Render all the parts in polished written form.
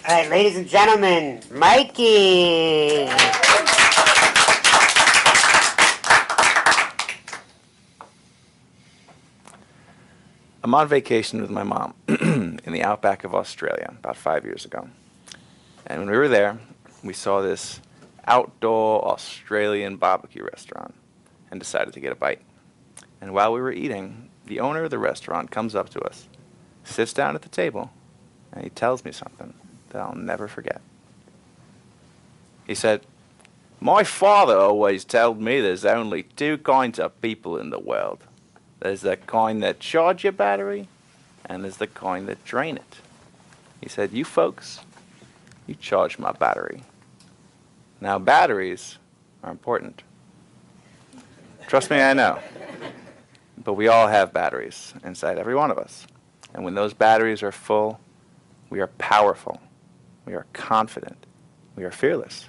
All right, ladies and gentlemen, Mikey. I'm on vacation with my mom in the outback of Australia about 5 years ago. And when we were there, we saw this outdoor Australian barbecue restaurant and decided to get a bite. And while we were eating, the owner of the restaurant comes up to us, sits down at the table, and he tells me something that I'll never forget. He said, "My father always told me there's only two kinds of people in the world. There's the kind that charge your battery, and there's the kind that drain it." He said, "You folks, you charge my battery." Now, batteries are important. Trust me, I know. But we all have batteries inside every one of us. And when those batteries are full, we are powerful, we are confident, we are fearless.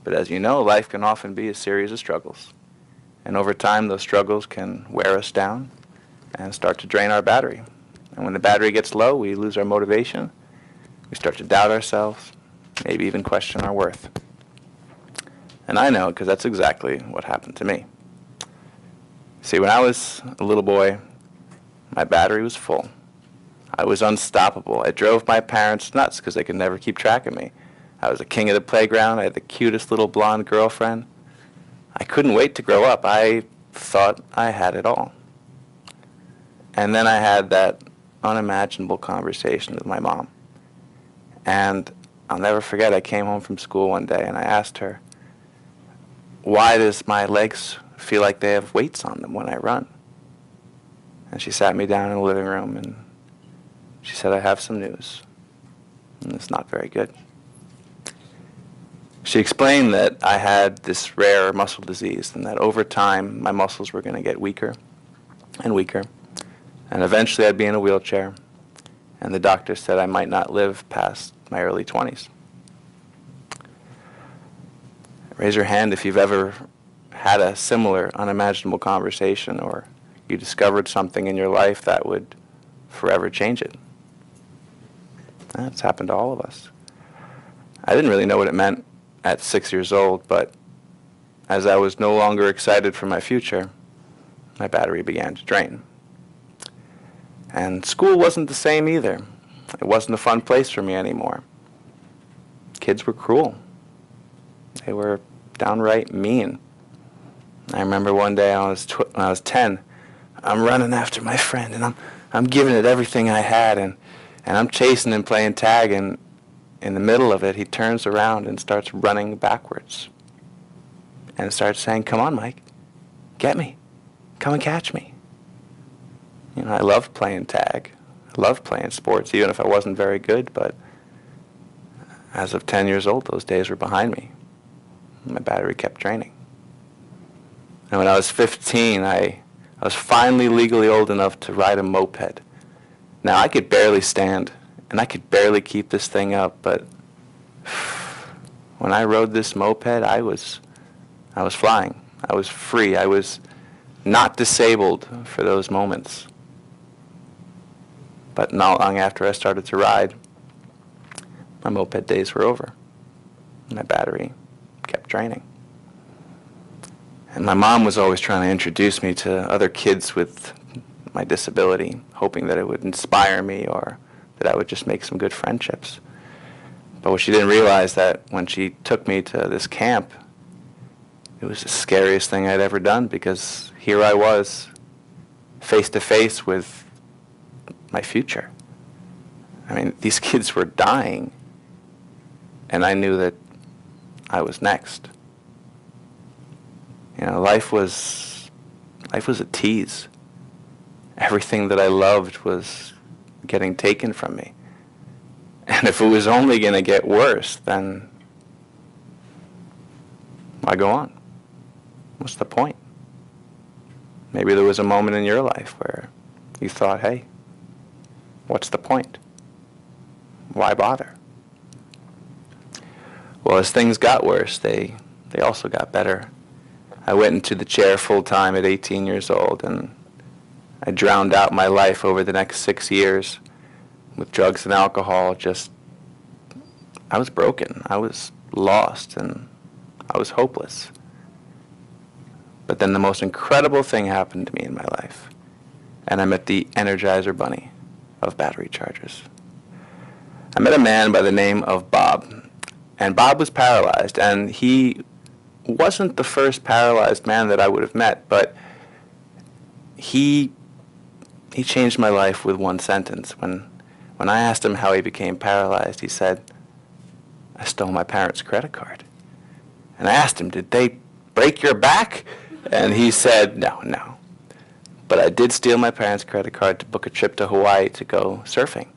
But as you know, life can often be a series of struggles. And over time, those struggles can wear us down and start to drain our battery. And when the battery gets low, we lose our motivation. We start to doubt ourselves, maybe even question our worth. And I know because that's exactly what happened to me. See, when I was a little boy, my battery was full. I was unstoppable. I drove my parents nuts because they could never keep track of me. I was a king of the playground. I had the cutest little blonde girlfriend. I couldn't wait to grow up. I thought I had it all. And then I had that unimaginable conversation with my mom. And I'll never forget, I came home from school one day and I asked her, "Why does my legs feel like they have weights on them when I run?" And she sat me down in the living room and she said, "I have some news. And it's not very good." She explained that I had this rare muscle disease and that over time my muscles were going to get weaker and weaker. And eventually I'd be in a wheelchair. And the doctor said I might not live past my early 20s. Raise your hand if you've ever had a similar unimaginable conversation or you discovered something in your life that would forever change it. That's happened to all of us. I didn't really know what it meant at 6 years old, but as I was no longer excited for my future, my battery began to drain. And school wasn't the same either. It wasn't a fun place for me anymore. Kids were cruel. They were downright mean. I remember one day when I was 10, I'm running after my friend, and I'm giving it everything I had, and I'm chasing him playing tag, and in the middle of it, he turns around and starts running backwards and starts saying, "Come on, Mike, get me. Come and catch me." You know, I loved playing tag. I loved playing sports, even if I wasn't very good, but as of 10 years old, those days were behind me. My battery kept draining. And when I was 15, I was finally legally old enough to ride a moped. Now, I could barely stand, and I could barely keep this thing up, but when I rode this moped, I was flying. I was free. I was not disabled for those moments. But not long after I started to ride, my moped days were over. My battery kept draining. And my mom was always trying to introduce me to other kids with my disability, hoping that it would inspire me or that I would just make some good friendships. But what she didn't realize that when she took me to this camp, it was the scariest thing I'd ever done, because here I was, face to face with my future. I mean, these kids were dying, and I knew that I was next. You know, life was a tease. Everything that I loved was getting taken from me. And if it was only going to get worse, then why go on? What's the point? Maybe there was a moment in your life where you thought, hey, what's the point? Why bother? Well, as things got worse, they also got better. I went into the chair full time at 18 years old, and I drowned out my life over the next 6 years with drugs and alcohol, just I was broken. I was lost, and I was hopeless. But then the most incredible thing happened to me in my life, and I met the Energizer Bunny of battery chargers. I met a man by the name of Bob, and Bob was paralyzed, and he wasn't the first paralyzed man that I would have met, but he changed my life with one sentence. When I asked him how he became paralyzed, he said, "I stole my parents' credit card." And I asked him, "Did they break your back?" And he said, no. But I did steal my parents' credit card to book a trip to Hawaii to go surfing.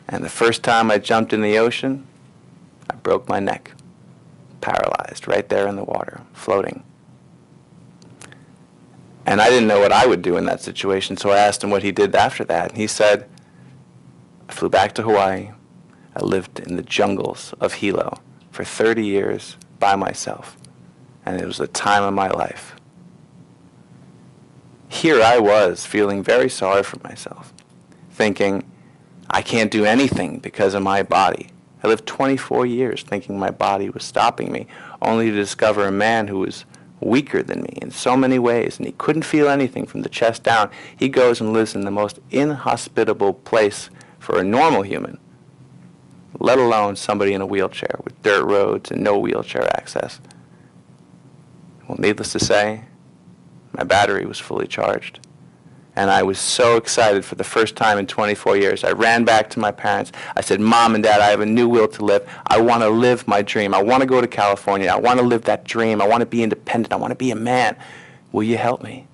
And the first time I jumped in the ocean, I broke my neck, paralyzed right there in the water, floating. And I didn't know what I would do in that situation, so I asked him what he did after that. And he said, "I flew back to Hawaii. I lived in the jungles of Hilo for 30 years by myself. And it was the time of my life." Here I was, feeling very sorry for myself, thinking, I can't do anything because of my body. I lived 24 years thinking my body was stopping me, only to discover a man who was weaker than me in so many ways, and he couldn't feel anything from the chest down. He goes and lives in the most inhospitable place for a normal human, let alone somebody in a wheelchair with dirt roads and no wheelchair access. Well, needless to say, my battery was fully charged. And I was so excited for the first time in 24 years. I ran back to my parents. I said, "Mom and Dad, I have a new will to live. I want to live my dream. I want to go to California. I want to live that dream. I want to be independent. I want to be a man. Will you help me?"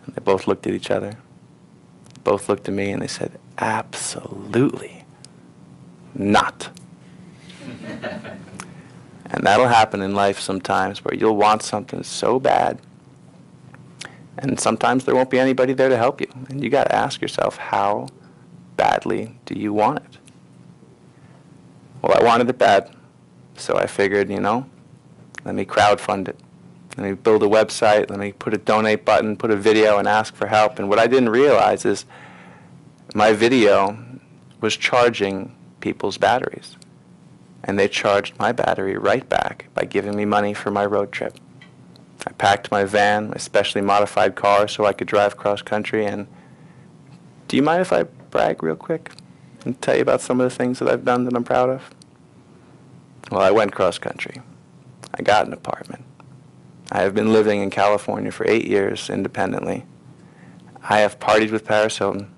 And they both looked at each other. Both looked at me and they said, "Absolutely not." And that'll happen in life sometimes, where you'll want something so bad, and sometimes there won't be anybody there to help you. And you got to ask yourself, how badly do you want it? Well, I wanted it bad, so I figured, let me crowdfund it. Let me build a website, let me put a donate button, put a video, and ask for help. And what I didn't realize is my video was charging people's batteries. And they charged my battery right back by giving me money for my road trip. I packed my van, my specially modified car, so I could drive cross country. And do you mind if I brag real quick and tell you about some of the things that I've done that I'm proud of? Well, I went cross country. I got an apartment. I have been living in California for 8 years independently. I have partied with Paris Hilton.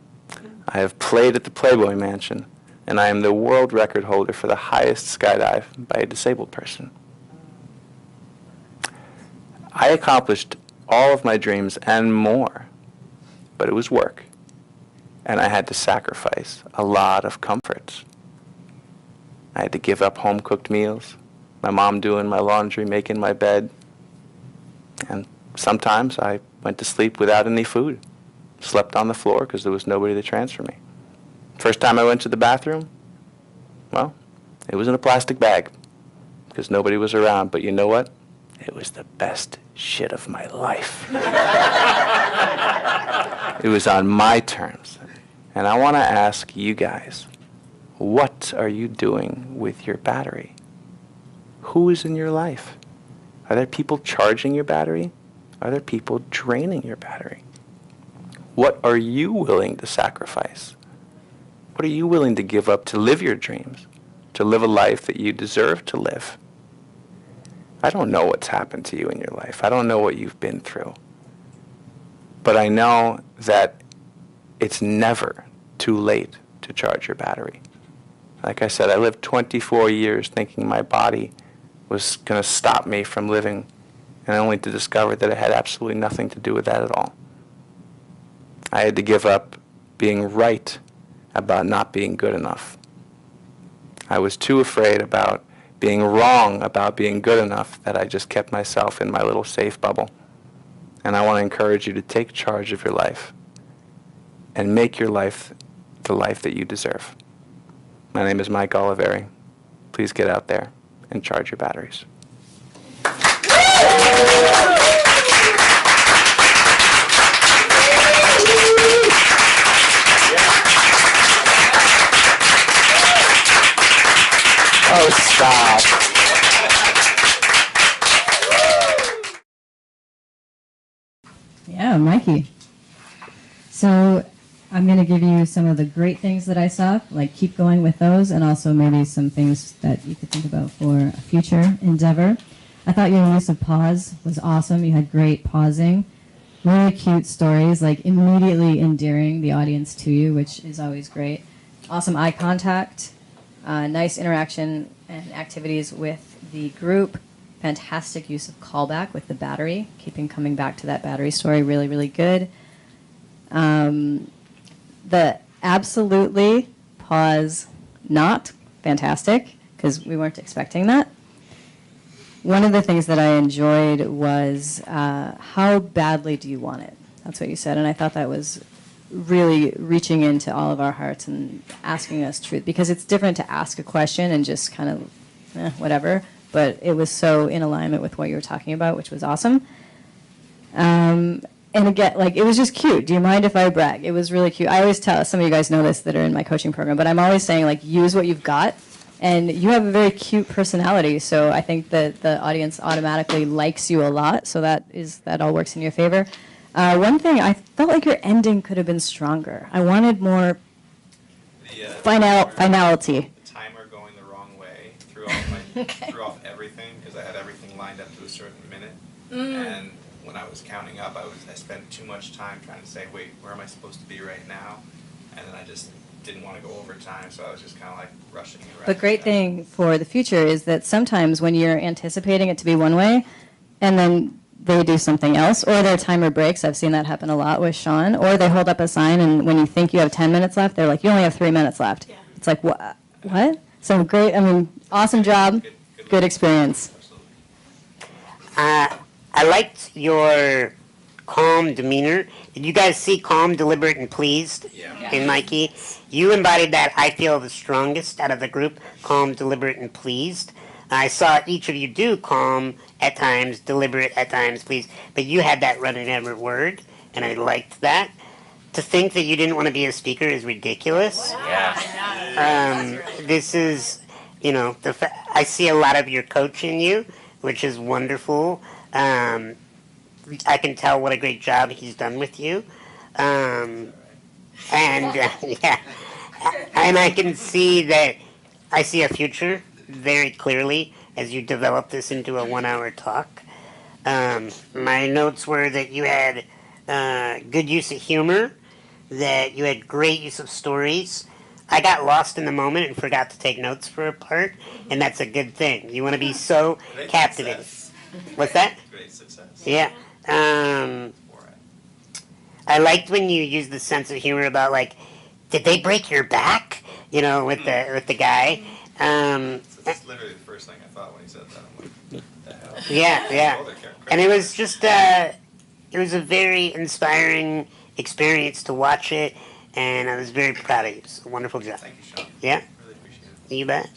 I have played at the Playboy Mansion. And I am the world record holder for the highest skydive by a disabled person. I accomplished all of my dreams and more, but it was work, and I had to sacrifice a lot of comforts. I had to give up home-cooked meals, my mom doing my laundry, making my bed, and sometimes I went to sleep without any food, slept on the floor because there was nobody to transfer me. First time I went to the bathroom, well, it was in a plastic bag because nobody was around. But you know what? It was the best shit of my life. It was on my terms. And I want to ask you guys, what are you doing with your battery? Who is in your life? Are there people charging your battery? Are there people draining your battery? What are you willing to sacrifice? What are you willing to give up to live your dreams, to live a life that you deserve to live? I don't know what's happened to you in your life. I don't know what you've been through. But I know that it's never too late to charge your battery. Like I said, I lived 24 years thinking my body was going to stop me from living, and only to discover that it had absolutely nothing to do with that at all. I had to give up being right about not being good enough. I was too afraid about being wrong about being good enough that I just kept myself in my little safe bubble. And I want to encourage you to take charge of your life and make your life the life that you deserve. My name is MikeyOliveri. Please get out there and charge your batteries. Oh, stop. Yeah, Mikey. So I'm going to give you some of the great things that I saw, like keep going with those, and also maybe some things that you could think about for a future endeavor. I thought your use of pause was awesome. You had great pausing, really cute stories, like immediately endearing the audience to you, which is always great. Awesome eye contact, nice interaction and activities with the group. Fantastic use of callback with the battery, keeping coming back to that battery story, really, really good. The absolutely pause not fantastic, because we weren't expecting that. One of the things that I enjoyed was how badly do you want it? That's what you said, and I thought that was really reaching into all of our hearts and asking us truth, because it's different to ask a question and just kind of whatever, but it was so in alignment with what you were talking about, which was awesome. And again, like, it was just cute. Do you mind if I brag? It was really cute. I always tell, some of you guys know this that are in my coaching program, but I'm always saying, like, use what you've got. And you have a very cute personality, so I think that the audience automatically likes you a lot, so that all works in your favor. One thing, I felt like your ending could have been stronger. I wanted more finality. The timer going the wrong way threw off everything, because I had everything lined up to a certain minute. And when I was counting up, I spent too much time trying to say, wait, where am I supposed to be right now? And then I just didn't want to go over time, so I was just kind of like rushing around. But great thing for the future is that sometimes when you're anticipating it to be one way, and then they do something else, or their timer breaks. I've seen that happen a lot with Sean. Or they hold up a sign, and when you think you have 10 minutes left, they're like, you only have 3 minutes left. Yeah. It's like, what? So great, I mean, awesome job, good experience. I liked your calm demeanor. Did you guys see calm, deliberate, and pleased in Mikey? You embodied that, I feel, the strongest out of the group, calm, deliberate, and pleased. I saw each of you do calm at times, deliberate at times, pleased, but you had that running every word, and I liked that. To think that you didn't want to be a speaker is ridiculous. Yeah. This is, I see a lot of your coach in you, which is wonderful. I can tell what a great job he's done with you. And I can see that I see a future very clearly as you develop this into a 1-hour talk. My notes were that you had good use of humor, that you had great use of stories. I got lost in the moment and forgot to take notes for a part, and that's a good thing. You want to be so captivated. What's that? Great success. Yeah. I liked when you used the sense of humor about, like, did they break your back? With the guy. That's literally the first thing I thought when he said that. I'm like, what the hell? Yeah. And it was just, it was a very inspiring experience to watch it, and I was very proud of you. It's a wonderful job. Thank you, Sean. Yeah? Really appreciate it. You bet.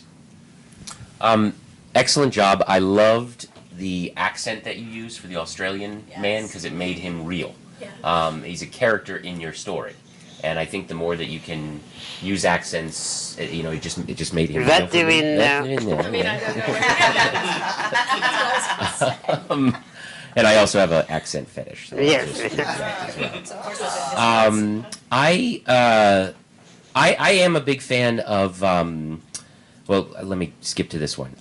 Excellent job. I loved the accent that you used for the Australian man, because it made him real. Yeah. He's a character in your story, and I think the more that you can use accents, it just made him. That doing now. And I also have an accent fetish. So Yes. I am a big fan of. Well, let me skip to this one.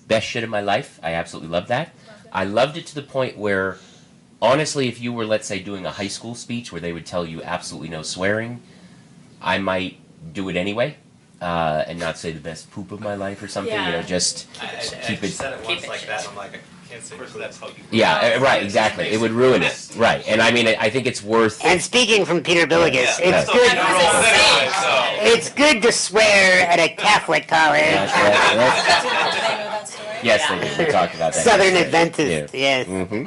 Best shit of my life. I absolutely love that. I loved it to the point where, honestly, if you were, let's say, doing a high school speech where they would tell you absolutely no swearing, I might do it anyway, and not say the best poop of my life or something. Just keep it. I said it once like that. I'm like, I can't say that's how you. Yeah, right. Exactly. It would ruin it. Right. And I mean, I think it's worth. And speaking from Peter Billigus, it's good to swear at a Catholic college. Yes, they did. We talked about that. Southern Adventist, yes. Mm-hmm.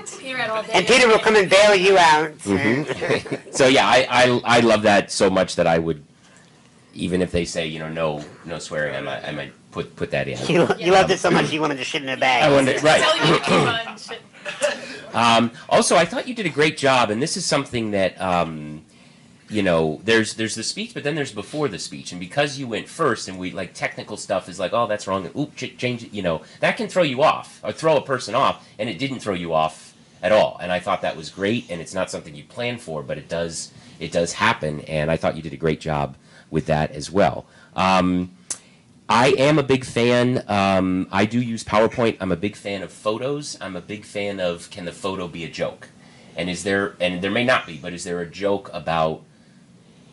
And Peter will come and bail you out. Mm-hmm. So yeah, I love that so much that I would, even if they say no swearing, I might put that in. You loved it so much you wanted to shit in a bag. I wanted right. Also, I thought you did a great job, and this is something that you know, there's the speech, but then there's before the speech, and because you went first, and we like technical stuff is like, oh, that's wrong, and oop, change it, you know, that can throw you off or throw a person off, and it didn't throw you off at all, and I thought that was great, and it's not something you plan for, but it does happen, and I thought you did a great job with that as well. I am a big fan. I do use PowerPoint. I'm a big fan of photos. I'm a big fan of, can the photo be a joke? And there may not be, but is there a joke about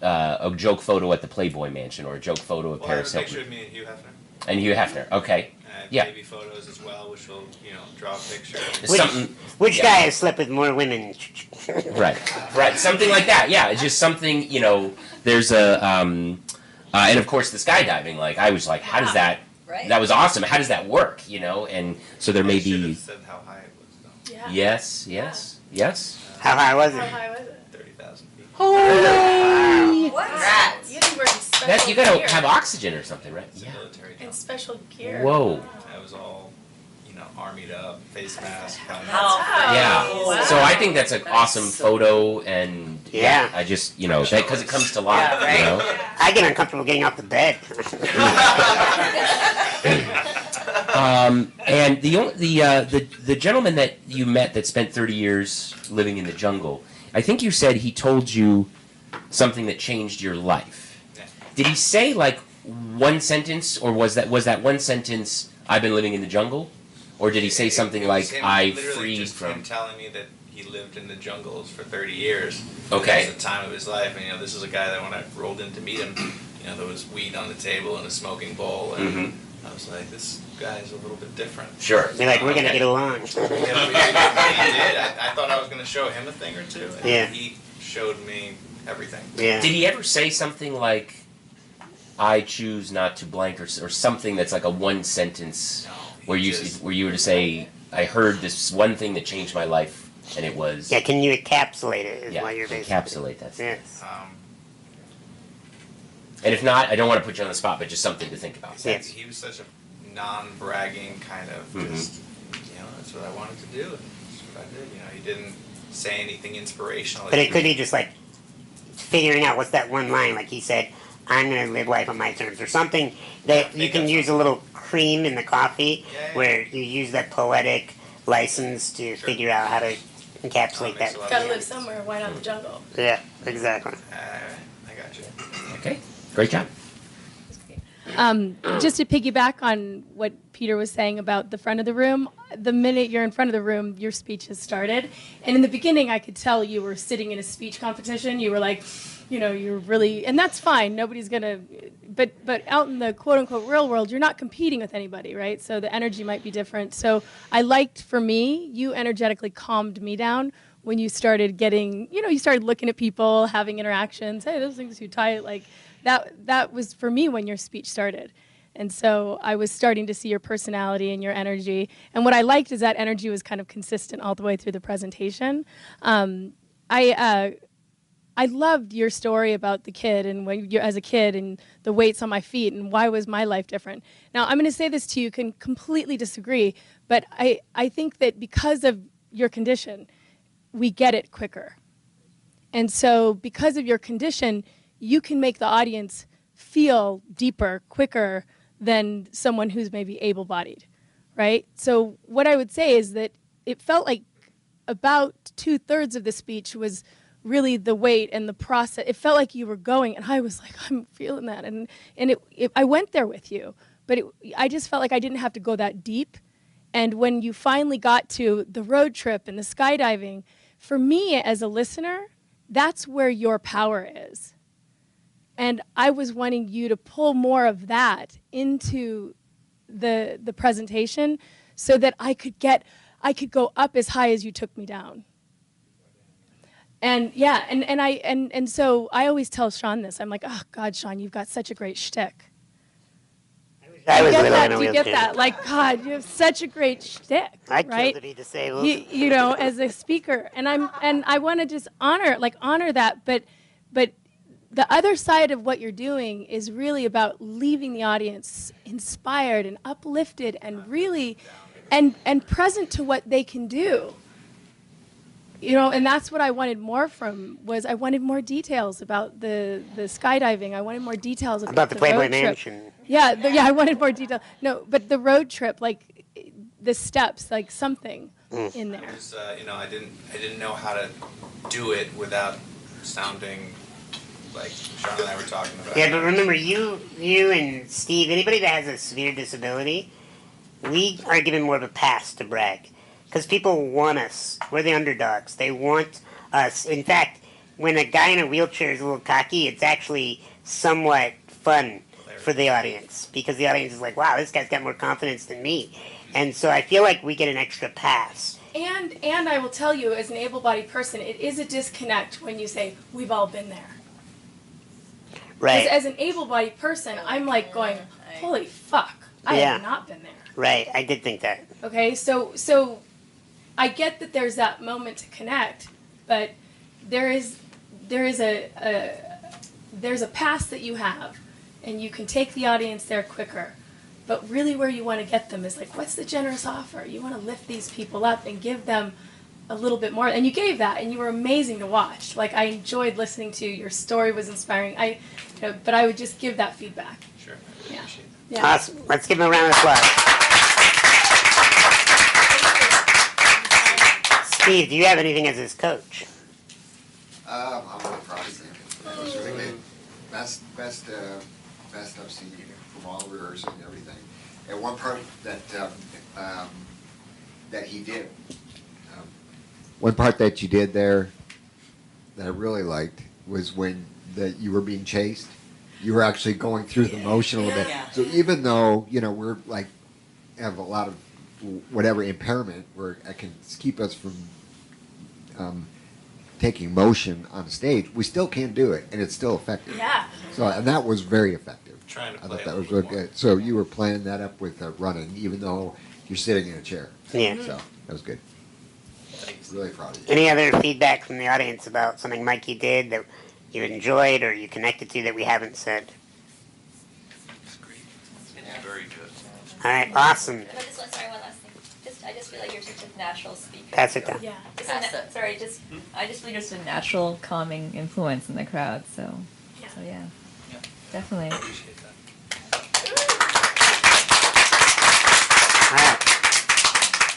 a joke photo at the Playboy Mansion or a joke photo of Paris Hilton? Hilton? I have a picture of me and Hugh Hefner. And Hugh Hefner, okay. Yeah. Baby photos as well, which will, draw a picture. Which guy has slept with more women? Right, something like that. Yeah, it's just something. There's a, and of course the skydiving. Like I was like, how does that? Right. That was awesome. How does that work? And so there may be. Said how high it was, though. Yeah. Yes. How high was it? 30,000 feet. Holy! What? You didn't wear special You gotta gear. have oxygen or something, right? It's a military jump. And special gear. Whoa. I was all, armied up, face mask. Yeah. Wow. So I think that's an awesome photo, and Yeah. I just because it comes to life. Yeah, right. I get uncomfortable getting off the bed. And the gentleman that you met that spent 30 years living in the jungle, I think you said he told you something that changed your life. Yeah. Did he say like one sentence, or was that one sentence, I've been living in the jungle? Or did he say something It was like, him, I literally freed just from... him telling me that he lived in the jungles for 30 years. Okay. That was the time of his life. And, this is a guy that when I rolled in to meet him, there was weed on the table and a smoking bowl. And I was like, this guy is a little bit different. Sure. Be like, we're gonna get along. Yeah, he did. I thought I was going to show him a thing or two. And Yeah. he showed me everything. Yeah. Did he ever say something like, I choose not to blank, or something that's like a one sentence where you were to say, I heard this one thing that changed my life, and it was... Yeah, can you encapsulate it? Is what you're basically... encapsulate that. Yes. And if not, I don't want to put you on the spot, but just something to think about. Yes. He was such a non-bragging kind of just, that's what I wanted to do, and that's what I did. He didn't say anything inspirational. But it could be just like figuring out what's that one line, like he said, I'm going to live life on my terms, or something that you can use a little cream in the coffee, where you use that poetic license to figure out how to encapsulate that. Gotta live somewhere. Why not the jungle? Yeah, exactly. I got you. Okay, great job. Just to piggyback on what Peter was saying about the front of the room, the minute you're in front of the room, your speech has started. And in the beginning, I could tell you were sitting in a speech competition. You were like, you're really, and that's fine. Nobody's gonna, but out in the quote unquote real world, you're not competing with anybody, right? So the energy might be different. So I liked, for me, you energetically calmed me down when you started getting, you started looking at people, having interactions. Hey, those things too tight, like. That was for me when your speech started. And so I was starting to see your personality and your energy. And what I liked is that energy was kind of consistent all the way through the presentation. I loved your story about the kid and when you're as a kid and the weights on my feet and why was my life different. Now, I'm going to say this to you, can completely disagree, but I think that because of your condition, we get it quicker. And so because of your condition, you can make the audience feel deeper, quicker than someone who's maybe able-bodied, right? So what I would say is that it felt like about 2/3 of the speech was really the weight and the process. It felt like you were going, and I was like, I'm feeling that. And I went there with you, but I just felt like I didn't have to go that deep. And when you finally got to the road trip and the skydiving, for me as a listener, that's where your power is. And I was wanting you to pull more of that into the presentation so that I could go up as high as you took me down. And yeah, and so I always tell Sean this. I'm like, oh God, Sean, you've got such a great shtick. I was little in a Do you wheelchair. get that? Like, God, you have such a great shtick, I'd right? kill to be disabled. As a speaker, and I want to just honor that, but the other side of what you're doing is really about leaving the audience inspired and uplifted and really and present to what they can do. and that's what I wanted more from, was I wanted more details about the skydiving. I wanted more details About the road Playboy trip. Mansion. Yeah, I wanted more detail. No, but the road trip, like the steps, like something in there. It was, I didn't know how to do it without sounding like Sean and I were talking about. Yeah, but remember, you and Steve, anybody that has a severe disability, we are given more of a pass to brag. Because people want us. We're the underdogs. They want us. In fact, when a guy in a wheelchair is a little cocky, it's actually somewhat fun for the audience. Because the audience is like, wow, this guy's got more confidence than me. And so I feel like we get an extra pass. And I will tell you, as an able-bodied person, it is a disconnect when you say, we've all been there. Right. As an able-bodied person, I'm like going, holy fuck, I have not been there. Right, I did think that. Okay, so I get that there's that moment to connect, but there's a pass that you have, and you can take the audience there quicker. But really where you want to get them is like, what's the generous offer? You want to lift these people up and give them a little bit more. And you gave that, and you were amazing to watch. Like, I enjoyed listening to you. Your story was inspiring. But I would just give that feedback. Sure, I Yeah. appreciate that. Yeah. Awesome. Let's give him a round of applause. Steve, do you have anything as his coach? I'm really proud of him. That was really good. Best I've seen from all the rehearsal and everything. And one part that he did, one part that you did there that I really liked was when you were being chased. You were actually going through the motion a little bit. Yeah. So even though we're like have a lot of whatever impairment where it can keep us from taking motion on stage, we still can do it, and it's still effective. Yeah. So, and that was very effective. Trying to I play thought a that was little really good. So you were playing that up with running, even though you're sitting in a chair. Yeah. So that was good. Thanks. Really proud of you. Any other feedback from the audience about something Mikey did that you enjoyed or you connected to that we haven't said? It's great. It's very good. All right, awesome. And sorry, one last thing. I just feel like you're such a natural speaker. Pass it down. Yeah. I just feel you're just a natural calming influence in the crowd. So, Yeah. yeah, Yeah. definitely. I appreciate that.